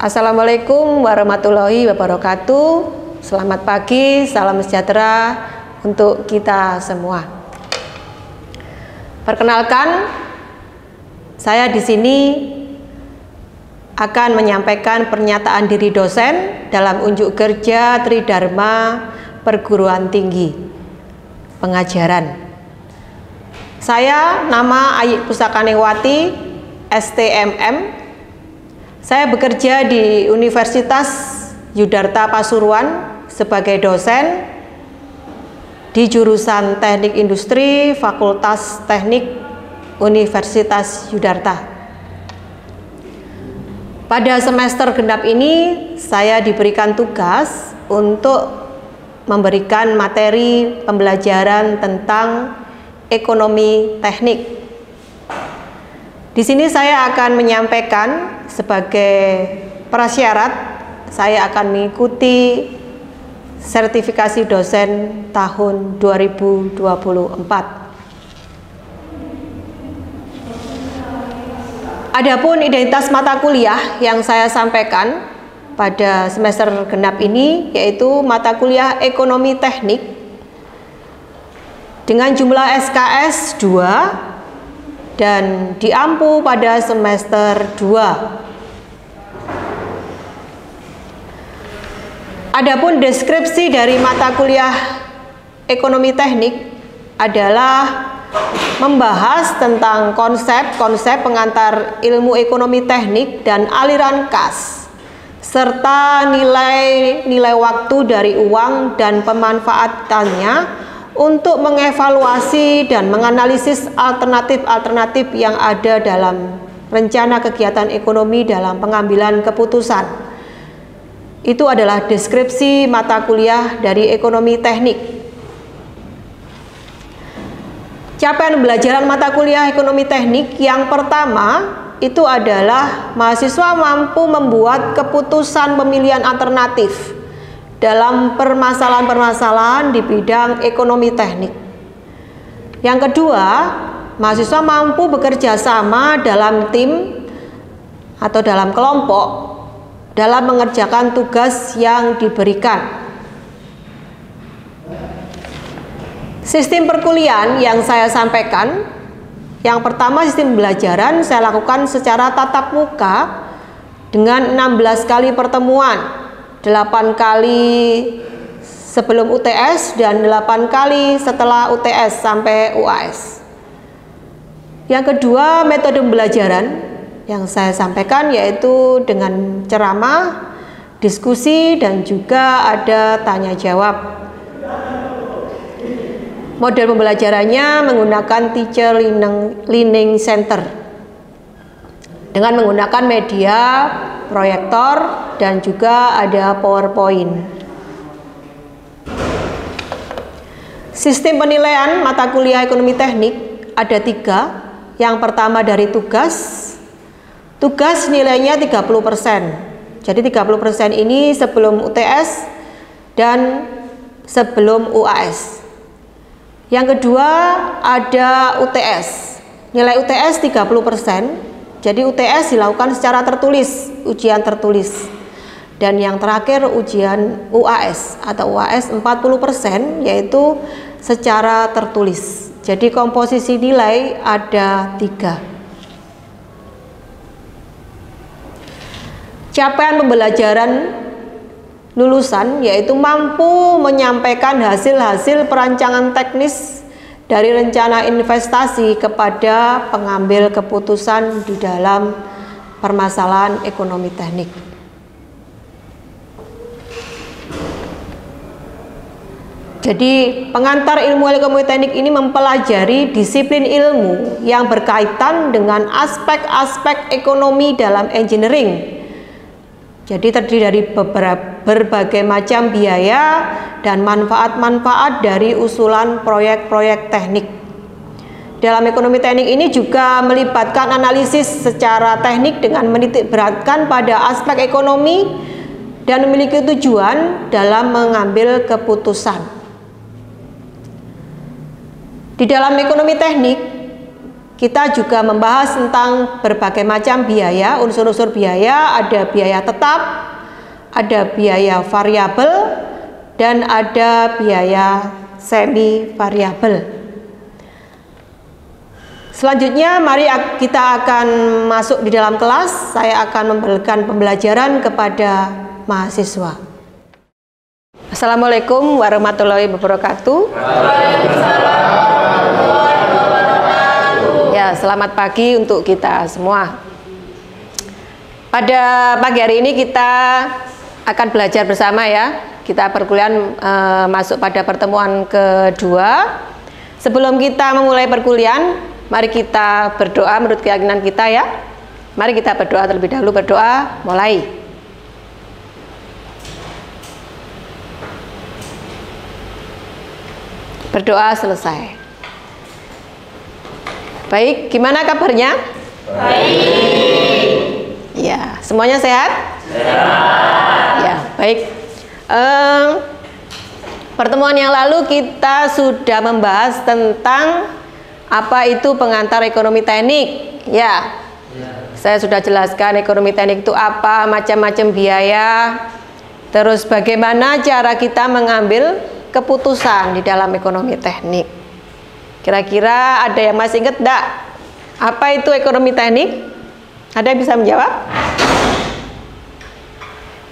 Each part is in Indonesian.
Assalamualaikum warahmatullahi wabarakatuh. Selamat pagi, salam sejahtera untuk kita semua. Perkenalkan, saya di sini akan menyampaikan pernyataan diri dosen dalam unjuk kerja Tridharma Perguruan Tinggi Pengajaran. Saya nama Ayik Pusakanewati, STMM. Saya bekerja di Universitas Yudharta Pasuruan sebagai dosen di jurusan Teknik Industri, Fakultas Teknik Universitas Yudharta. Pada semester genap ini, saya diberikan tugas untuk memberikan materi pembelajaran tentang ekonomi teknik. Di sini saya akan menyampaikan sebagai prasyarat saya akan mengikuti sertifikasi dosen tahun 2024. Adapun identitas mata kuliah yang saya sampaikan pada semester genap ini yaitu mata kuliah ekonomi teknik dengan jumlah SKS 2 dan diampu pada semester 2. Adapun deskripsi dari mata kuliah ekonomi teknik adalah membahas tentang konsep-konsep pengantar ilmu ekonomi teknik dan aliran kas, serta nilai-nilai waktu dari uang dan pemanfaatannya untuk mengevaluasi dan menganalisis alternatif-alternatif yang ada dalam rencana kegiatan ekonomi dalam pengambilan keputusan. Itu adalah deskripsi mata kuliah dari ekonomi teknik. Capaian pembelajaran mata kuliah ekonomi teknik yang pertama itu adalah mahasiswa mampu membuat keputusan pemilihan alternatif dalam permasalahan-permasalahan di bidang ekonomi teknik. Yang kedua, mahasiswa mampu bekerja sama dalam tim atau dalam kelompok dalam mengerjakan tugas yang diberikan. Sistem perkuliahan yang saya sampaikan, yang pertama sistem pembelajaran saya lakukan secara tatap muka dengan 16 kali pertemuan, 8 kali sebelum UTS dan 8 kali setelah UTS sampai UAS. Yang kedua, metode pembelajaran yang saya sampaikan yaitu dengan ceramah, diskusi, dan juga ada tanya jawab. Model pembelajarannya menggunakan Teacher Learning Center dengan menggunakan media proyektor dan juga ada PowerPoint. Sistem penilaian mata kuliah ekonomi teknik ada 3. Yang pertama dari tugas. Tugas nilainya 30%. Jadi 30% ini sebelum UTS dan sebelum UAS. Yang kedua ada UTS. Nilai UTS 30%. Jadi UTS dilakukan secara tertulis, ujian tertulis. Dan yang terakhir ujian UAS atau UAS 40% yaitu secara tertulis. Jadi komposisi nilai ada 3. Capaian pembelajaran lulusan yaitu mampu menyampaikan hasil-hasil perancangan teknis dari rencana investasi kepada pengambil keputusan di dalam permasalahan ekonomi teknik. Jadi pengantar ilmu ekonomi teknik ini mempelajari disiplin ilmu yang berkaitan dengan aspek-aspek ekonomi dalam engineering. Jadi terdiri dari berbagai macam biaya dan manfaat-manfaat dari usulan proyek-proyek teknik. Dalam ekonomi teknik ini juga melibatkan analisis secara teknik dengan menitik beratkan pada aspek ekonomi dan memiliki tujuan dalam mengambil keputusan. Di dalam ekonomi teknik, kita juga membahas tentang berbagai macam biaya, unsur-unsur biaya, ada biaya tetap, ada biaya variabel, dan ada biaya semi variabel. Selanjutnya mari kita akan masuk di dalam kelas. Saya akan memberikan pembelajaran kepada mahasiswa. Assalamualaikum warahmatullahi wabarakatuh. Ya, selamat pagi untuk kita semua. Pada pagi hari ini kita akan belajar bersama ya. Kita perkuliahan masuk pada pertemuan kedua. Sebelum kita memulai perkuliahan, mari kita berdoa menurut keyakinan kita ya. Mari kita berdoa terlebih dahulu. Berdoa, mulai. Berdoa selesai. Baik, gimana kabarnya? Baik. Ya, semuanya sehat? Sehat. Ya, baik. Pertemuan yang lalu kita sudah membahas tentang apa itu pengantar ekonomi teknik. Ya. Saya sudah jelaskan ekonomi teknik itu apa, macam-macam biaya. Terus bagaimana cara kita mengambil keputusan di dalam ekonomi teknik. Kira-kira ada yang masih ingat enggak? Apa itu ekonomi teknik? Ada yang bisa menjawab?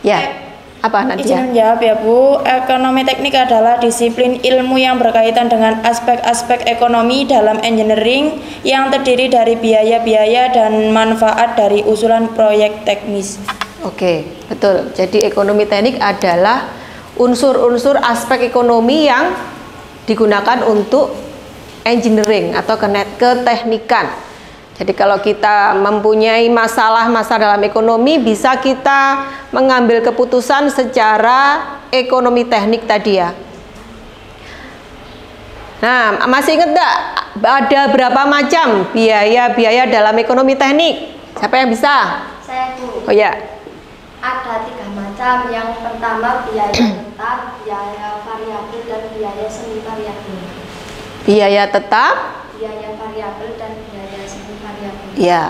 Ya, apa Nadia? Izin menjawab ya Bu. Ekonomi teknik adalah disiplin ilmu yang berkaitan dengan aspek-aspek ekonomi dalam engineering yang terdiri dari biaya-biaya dan manfaat dari usulan proyek teknis. Oke, betul. Jadi ekonomi teknik adalah unsur-unsur aspek ekonomi yang digunakan untuk engineering atau keteknikan. Jadi kalau kita mempunyai masalah-masalah dalam ekonomi, bisa kita mengambil keputusan secara ekonomi teknik tadi ya. Nah, masih ingat enggak? Ada berapa macam biaya-biaya dalam ekonomi teknik? Siapa yang bisa? Saya Bu. Oh ya. Ada 3 macam. Yang pertama biaya tetap, biaya variabel, dan biaya semi variabel. Biaya tetap, Biaya variabel dan biaya semi variabel. ya.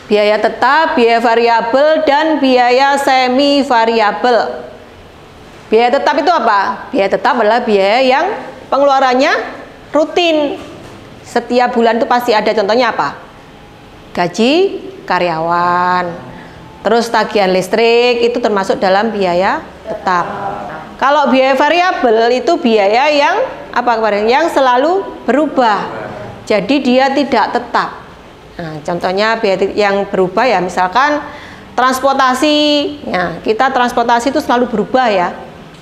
Biaya tetap, biaya variabel, dan biaya semi variabel. Biaya tetap itu apa? Biaya tetap adalah biaya yang pengeluarannya rutin. Setiap bulan itu pasti ada, contohnya apa? Gaji karyawan. Terus tagihan listrik itu termasuk dalam biaya tetap. Kalau biaya variabel itu biaya yang apa kemarin? Yang selalu berubah. Jadi dia tidak tetap. Nah, contohnya biaya yang berubah ya, misalkan transportasi. Ya, kita transportasi itu selalu berubah ya.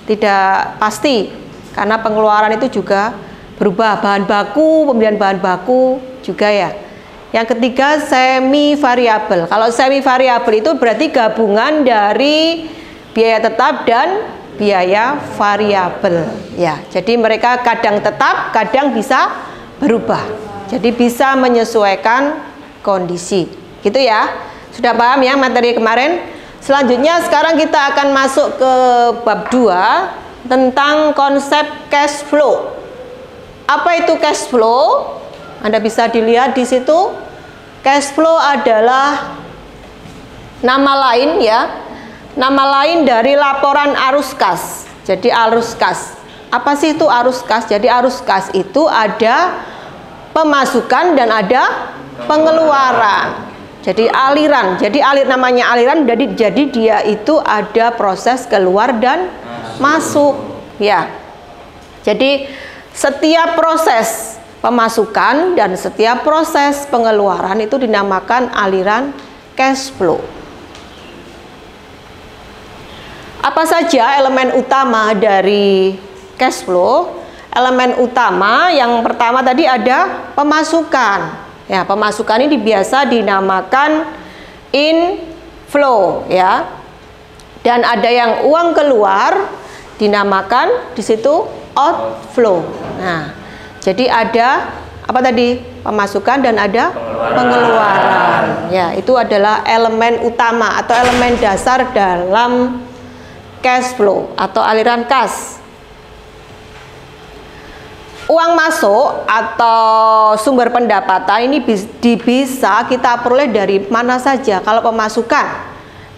Tidak pasti karena pengeluaran itu juga berubah. Bahan baku, pembelian bahan baku juga ya. Yang ketiga semi variabel. Kalau semi variabel itu berarti gabungan dari biaya tetap dan biaya variabel. Ya, jadi mereka kadang tetap, kadang bisa berubah. Jadi bisa menyesuaikan kondisi. Gitu ya. Sudah paham ya materi kemarin? Selanjutnya sekarang kita akan masuk ke bab 2 tentang konsep cash flow. Apa itu cash flow? Anda bisa dilihat di situ. Cash flow adalah nama lain ya. Nama lain dari laporan arus kas. Jadi arus kas. Apa sih itu arus kas? Jadi arus kas itu ada pemasukan dan ada pengeluaran. Jadi aliran. Jadi namanya aliran jadi dia itu ada proses keluar dan masuk ya. Jadi setiap proses pemasukan dan setiap proses pengeluaran itu dinamakan aliran cash flow. Apa saja elemen utama dari cash flow? Elemen utama yang pertama tadi ada pemasukan. Ya, pemasukan ini biasa dinamakan inflow ya. Dan ada yang uang keluar dinamakan di situ outflow. Nah, jadi ada apa tadi? Pemasukan dan ada pengeluaran. Ya, itu adalah elemen utama atau elemen dasar dalam cash flow atau aliran kas. uang masuk atau sumber pendapatan ini bisa kita peroleh dari mana saja kalau pemasukan.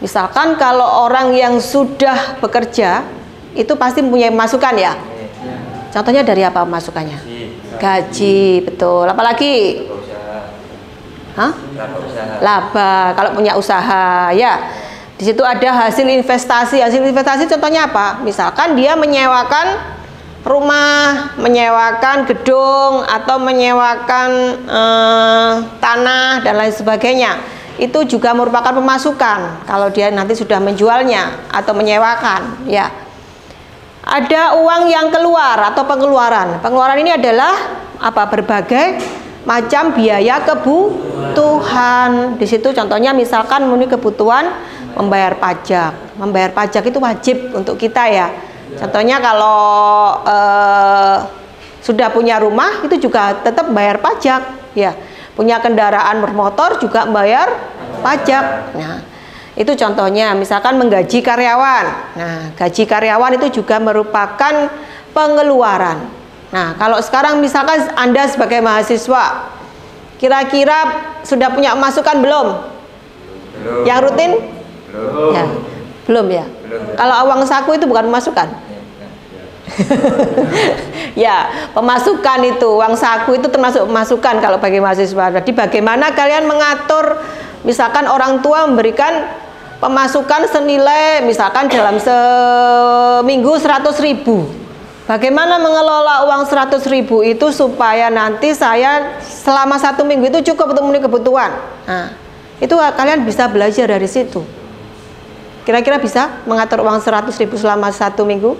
Misalkan kalau orang yang sudah bekerja itu pasti mempunyai masukan ya. Contohnya dari apa masukannya? Gaji, betul. Apalagi? Hah? Laba. Kalau punya usaha, ya. Di situ ada hasil investasi. Hasil investasi contohnya apa? Misalkan dia menyewakan rumah, menyewakan gedung, atau menyewakan tanah dan lain sebagainya. Itu juga merupakan pemasukan kalau dia nanti sudah menjualnya atau menyewakan, ya. Ada uang yang keluar atau pengeluaran. Pengeluaran ini adalah apa? Berbagai macam biaya kebutuhan. Di situ contohnya misalkan memenuhi kebutuhan membayar pajak. Membayar pajak itu wajib untuk kita ya. Contohnya kalau sudah punya rumah itu juga tetap bayar pajak, ya. Punya kendaraan bermotor juga bayar pajak. Nah, itu contohnya. Misalkan menggaji karyawan. Nah, gaji karyawan itu juga merupakan pengeluaran. Nah, kalau sekarang misalkan Anda sebagai mahasiswa, kira-kira sudah punya masukan belum? Yang rutin? Belum. Ya, belum ya. Kalau uang saku itu bukan masukan. Ya, pemasukan itu, uang saku itu termasuk pemasukan kalau bagi mahasiswa. Jadi bagaimana kalian mengatur, misalkan orang tua memberikan pemasukan senilai misalkan dalam seminggu 100.000. Bagaimana mengelola uang 100.000 itu supaya nanti saya selama 1 minggu itu cukup untuk memenuhi kebutuhan. Nah, itu kalian bisa belajar dari situ. Kira-kira bisa mengatur uang 100.000 selama 1 minggu?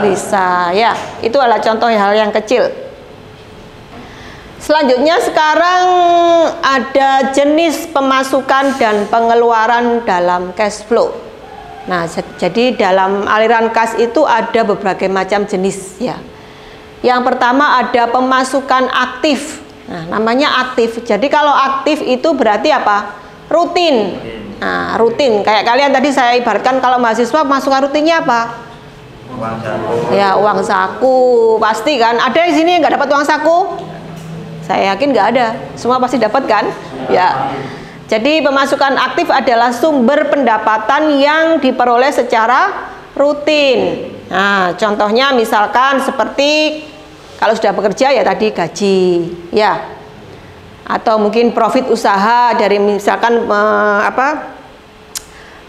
Bisa, ya. Itu adalah contoh hal yang kecil. Selanjutnya sekarang ada jenis pemasukan dan pengeluaran dalam cash flow. Nah, jadi dalam aliran kas itu ada berbagai macam jenis ya. Yang pertama ada pemasukan aktif. Nah, namanya aktif. Jadi kalau aktif itu berarti apa? Rutin. Nah, rutin. Kayak kalian tadi saya ibaratkan kalau mahasiswa pemasukan rutinnya apa? Uang saku. Ya, uang saku. Pasti kan. Ada di sini yang nggak dapat uang saku? Saya yakin nggak ada. Semua pasti dapat kan? Ya. Jadi pemasukan aktif adalah sumber pendapatan yang diperoleh secara rutin. Nah, contohnya misalkan seperti kalau sudah bekerja ya tadi gaji, ya. Atau mungkin profit usaha dari misalkan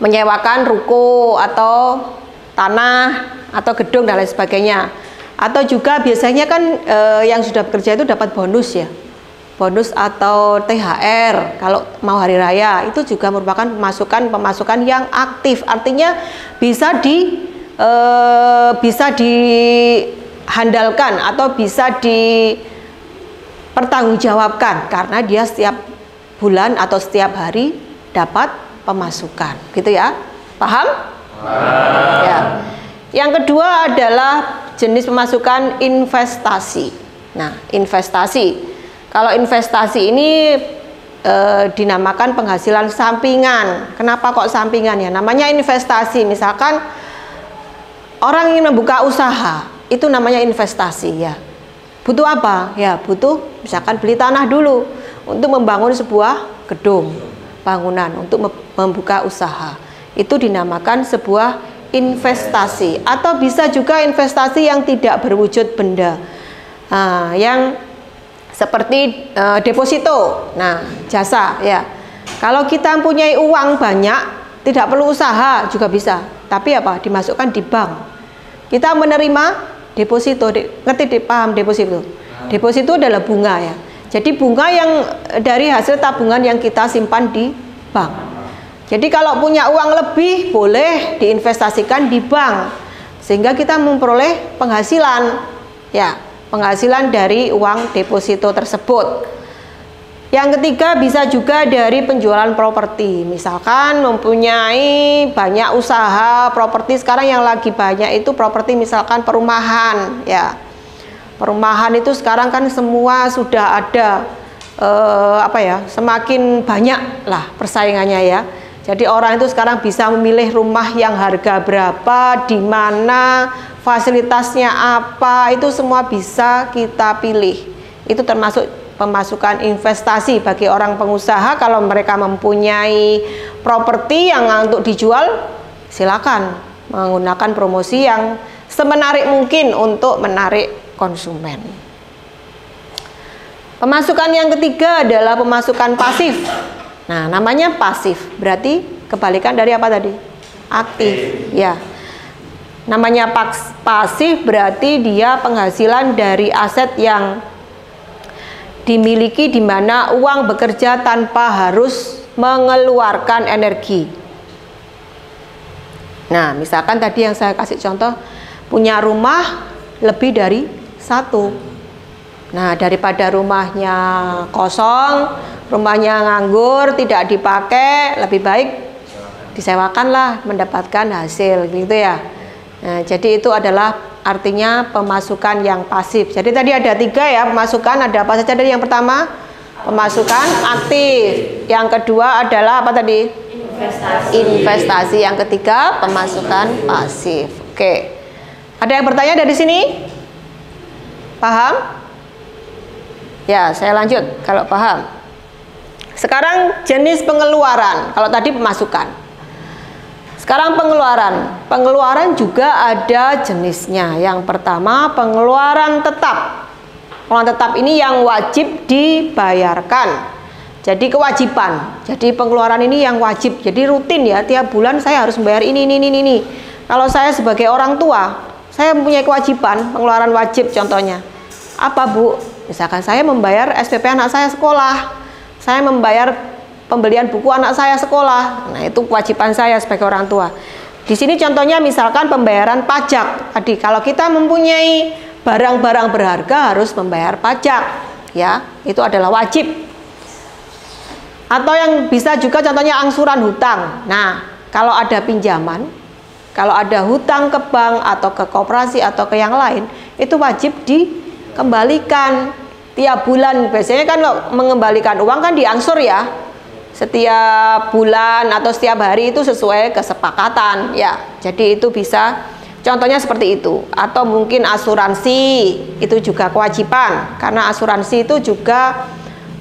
menyewakan ruko atau tanah atau gedung dan lain sebagainya. Atau juga biasanya kan yang sudah bekerja itu dapat bonus ya, bonus atau THR kalau mau hari raya. Itu juga merupakan pemasukan yang aktif, artinya bisa dihandalkan atau bisa dipertanggungjawabkan karena dia setiap bulan atau setiap hari dapat pemasukan, gitu ya. Paham? Ya. Yang kedua adalah jenis pemasukan investasi. Nah, investasi. Kalau investasi ini dinamakan penghasilan sampingan. Kenapa kok sampingan ya? Namanya investasi. Misalkan orang ingin membuka usaha, itu namanya investasi ya. Butuh apa? Ya, butuh misalkan beli tanah dulu untuk membangun sebuah gedung, bangunan untuk membuka usaha. Itu dinamakan sebuah investasi, atau bisa juga investasi yang tidak berwujud benda, yang seperti deposito. Nah, jasa ya. Kalau kita mempunyai uang banyak, tidak perlu usaha juga bisa, tapi apa? Dimasukkan di bank. Kita menerima deposito, paham deposito? Deposito adalah bunga ya. Jadi bunga yang dari hasil tabungan yang kita simpan di bank. Jadi kalau punya uang lebih boleh diinvestasikan di bank sehingga kita memperoleh penghasilan ya, penghasilan dari uang deposito tersebut. Yang ketiga bisa juga dari penjualan properti. Misalkan mempunyai banyak usaha properti, sekarang yang lagi banyak itu properti misalkan perumahan ya. Perumahan itu sekarang kan semua sudah ada semakin banyak lah persaingannya ya. Jadi orang itu sekarang bisa memilih rumah yang harga berapa, di mana, fasilitasnya apa, itu semua bisa kita pilih. Itu termasuk pemasukan investasi bagi orang pengusaha. Kalau mereka mempunyai properti yang untuk dijual, silakan menggunakan promosi yang semenarik mungkin untuk menarik konsumen. Pemasukan yang ketiga adalah pemasukan pasif. Nah, namanya pasif berarti kebalikan dari apa tadi? Aktif, ya. Namanya pasif berarti dia penghasilan dari aset yang dimiliki, di mana uang bekerja tanpa harus mengeluarkan energi. Nah, misalkan tadi yang saya kasih contoh, punya rumah lebih dari satu. Nah, daripada rumahnya kosong, rumahnya nganggur, tidak dipakai, lebih baik disewakanlah, mendapatkan hasil, gitu ya. Nah, jadi itu adalah artinya pemasukan yang pasif. Jadi tadi ada 3 ya pemasukan, ada apa saja tadi? Yang pertama pemasukan aktif, yang kedua adalah apa tadi? Investasi. Yang ketiga pemasukan pasif. Oke, ada yang bertanya dari sini? Paham? Ya, saya lanjut kalau paham. Sekarang jenis pengeluaran. Kalau tadi pemasukan, sekarang pengeluaran. Pengeluaran juga ada jenisnya. Yang pertama pengeluaran tetap. Pengeluaran tetap ini yang wajib dibayarkan. Jadi kewajiban. Jadi pengeluaran ini yang wajib. Jadi rutin ya, tiap bulan saya harus membayar ini. Kalau saya sebagai orang tua, saya mempunyai kewajiban pengeluaran wajib. Contohnya apa, Bu? Misalkan saya membayar SPP anak saya sekolah, saya membayar pembelian buku anak saya sekolah. Nah, itu kewajiban saya sebagai orang tua. Di sini contohnya misalkan pembayaran pajak. Tadi kalau kita mempunyai barang-barang berharga harus membayar pajak, ya. Itu adalah wajib. Atau yang bisa juga contohnya angsuran hutang. Nah, kalau ada pinjaman, kalau ada hutang ke bank atau ke koperasi atau ke yang lain, itu wajib dikembalikan tiap bulan. Biasanya kan mengembalikan uang kan diangsur ya, setiap bulan atau setiap hari, itu sesuai kesepakatan ya. Jadi itu bisa contohnya seperti itu. Atau mungkin asuransi, itu juga kewajiban, karena asuransi itu juga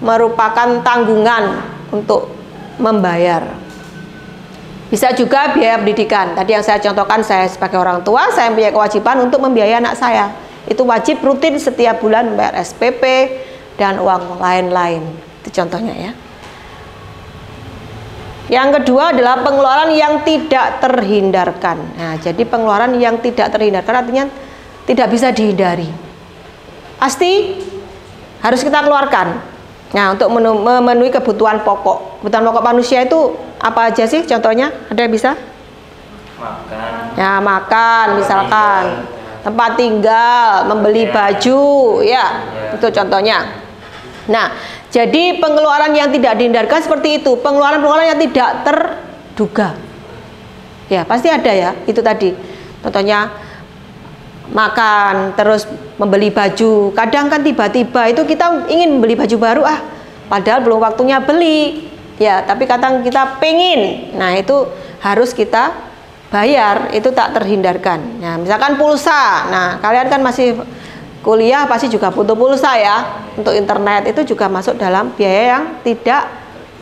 merupakan tanggungan untuk membayar. Bisa juga biaya pendidikan. Tadi yang saya contohkan, saya sebagai orang tua, saya punya kewajiban untuk membiayai anak saya. Itu wajib rutin setiap bulan membayar SPP dan uang lain-lain. Itu contohnya ya. Yang kedua adalah pengeluaran yang tidak terhindarkan. Nah, jadi pengeluaran yang tidak terhindarkan artinya tidak bisa dihindari. Pasti harus kita keluarkan. Nah, untuk memenuhi kebutuhan pokok. Kebutuhan pokok manusia itu apa aja sih? Contohnya, ada yang bisa? Makan. Ya, makan misalkan. Tempat tinggal, membeli baju, ya, itu contohnya. Nah, jadi pengeluaran yang tidak dihindarkan seperti itu, pengeluaran-pengeluaran yang tidak terduga. Ya, pasti ada ya, itu tadi. Contohnya makan, terus membeli baju. Kadang kan tiba-tiba itu kita ingin beli baju baru, padahal belum waktunya beli. Ya, tapi kadang kita pengen. Nah, itu harus kita bayar, itu tak terhindarkan. Nah, misalkan pulsa. Nah, kalian kan masih kuliah, pasti juga butuh pulsa ya. Untuk internet itu juga masuk dalam biaya yang tidak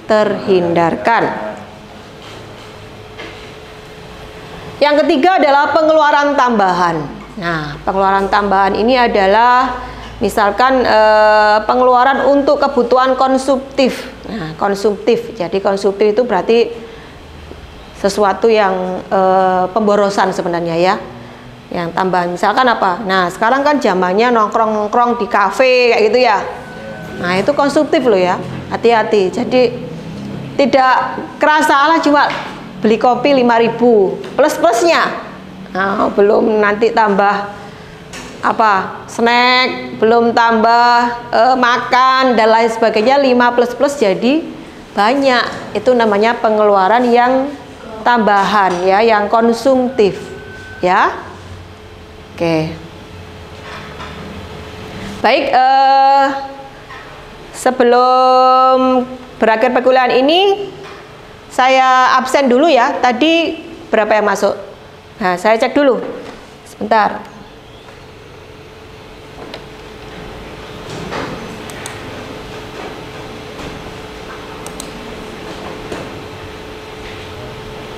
terhindarkan. Yang ketiga adalah pengeluaran tambahan. Nah, pengeluaran tambahan ini adalah misalkan pengeluaran untuk kebutuhan konsumtif. Nah, konsumtif. Jadi konsumtif itu berarti sesuatu yang pemborosan sebenarnya ya, yang tambahan. Misalkan apa? Nah, sekarang kan zamannya nongkrong-nongkrong di kafe kayak gitu ya. Nah, itu konsumtif loh ya, hati-hati. Jadi tidak kerasa lah cuma beli kopi 5.000 plus-plusnya. Nah, belum nanti tambah apa, snack, belum tambah makan dan lain sebagainya, 5 plus jadi banyak. Itu namanya pengeluaran yang tambahan ya, yang konsumtif ya. Oke, baik, sebelum berakhir perkuliahan ini saya absen dulu ya. Tadi berapa yang masuk? Nah, saya cek dulu. Sebentar.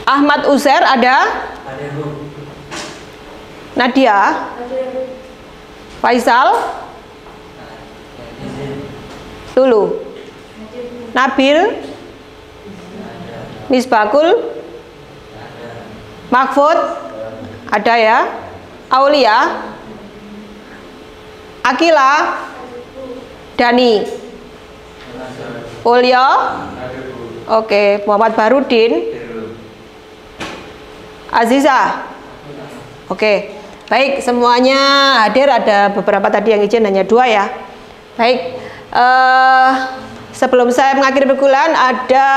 Ahmad Uzair ada? Ada, Bu. Nadia? Faisal? Lulu? Nabil? Misbakul? Mahfud? Ada ya? Aulia? Akila? Dani? Ulyo? Oke, Muhammad Barudin? Aziza? Oke, baik, semuanya hadir. Ada beberapa tadi yang izin, hanya 2 ya. Baik, sebelum saya mengakhiri perkuliahan, ada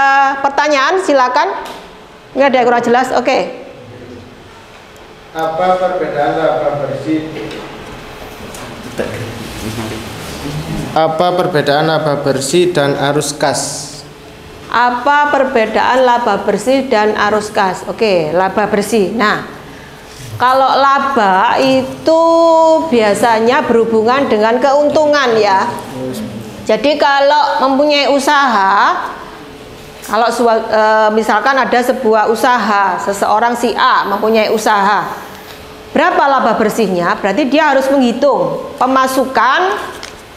pertanyaan, silakan. Nggak ada yang kurang jelas, oke. Apa perbedaan laba bersih? Apa perbedaan laba bersih dan arus kas? Apa perbedaan laba bersih dan arus kas? Oke, laba bersih. Nah, kalau laba itu biasanya berhubungan dengan keuntungan ya. Jadi kalau mempunyai usaha, kalau misalkan ada sebuah usaha, seseorang si A mempunyai usaha, berapa laba bersihnya? Berarti dia harus menghitung pemasukan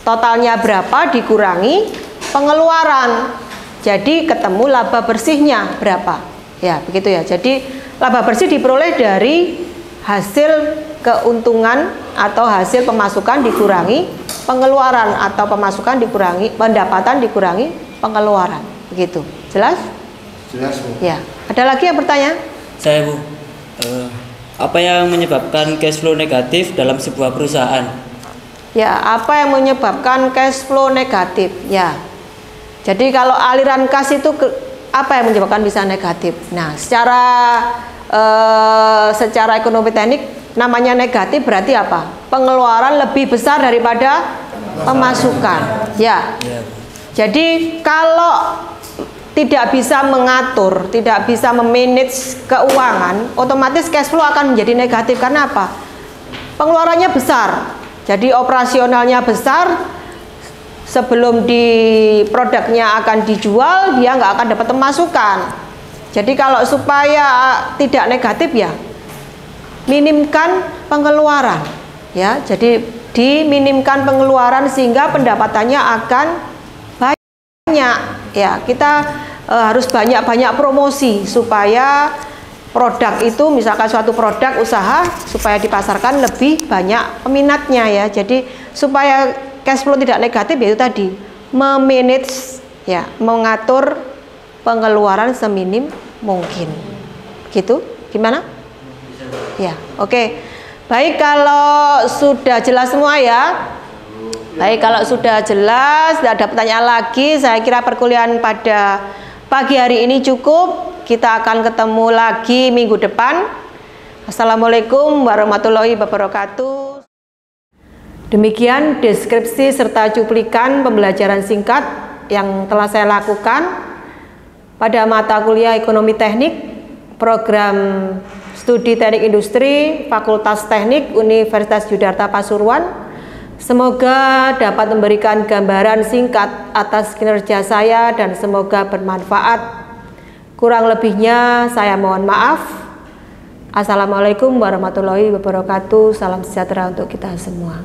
totalnya berapa dikurangi pengeluaran. Jadi ketemu laba bersihnya berapa. Ya, begitu ya. Jadi laba bersih diperoleh dari hasil keuntungan atau hasil pemasukan dikurangi pengeluaran, atau pemasukan dikurangi pendapatan dikurangi pengeluaran. Begitu. Jelas? Jelas, Bu. Ya. Ada lagi yang bertanya? Saya, Bu. Apa yang menyebabkan cash flow negatif dalam sebuah perusahaan? Ya, apa yang menyebabkan cash flow negatif? Ya. Jadi kalau aliran kas itu apa yang menyebabkan bisa negatif? Nah, secara ekonomi teknik namanya negatif berarti apa? Pengeluaran lebih besar daripada pemasukan. Ya. Jadi kalau tidak bisa mengatur, tidak bisa memanage keuangan, otomatis cash flow akan menjadi negatif. Karena apa? Pengeluarannya besar. Jadi operasionalnya besar. Sebelum produknya akan dijual, dia nggak akan dapat pemasukan. Jadi kalau supaya tidak negatif ya, minimkan pengeluaran ya. Jadi diminimkan pengeluaran sehingga pendapatannya akan banyak ya. Kita harus banyak-banyak promosi supaya produk itu, misalkan suatu produk usaha, supaya dipasarkan lebih banyak peminatnya ya. Jadi supaya cash flow tidak negatif, yaitu tadi memanage ya, mengatur pengeluaran seminim mungkin. Gitu, gimana? Ya, oke. Baik, kalau sudah jelas semua ya. Baik, kalau sudah jelas, tidak ada pertanyaan lagi, saya kira perkuliahan pada pagi hari ini cukup. Kita akan ketemu lagi minggu depan. Assalamualaikum warahmatullahi wabarakatuh. Demikian deskripsi serta cuplikan pembelajaran singkat yang telah saya lakukan pada mata kuliah Ekonomi Teknik, program Studi Teknik Industri, Fakultas Teknik Universitas Yudharta Pasuruan. Semoga dapat memberikan gambaran singkat atas kinerja saya dan semoga bermanfaat. Kurang lebihnya saya mohon maaf. Assalamualaikum warahmatullahi wabarakatuh. Salam sejahtera untuk kita semua.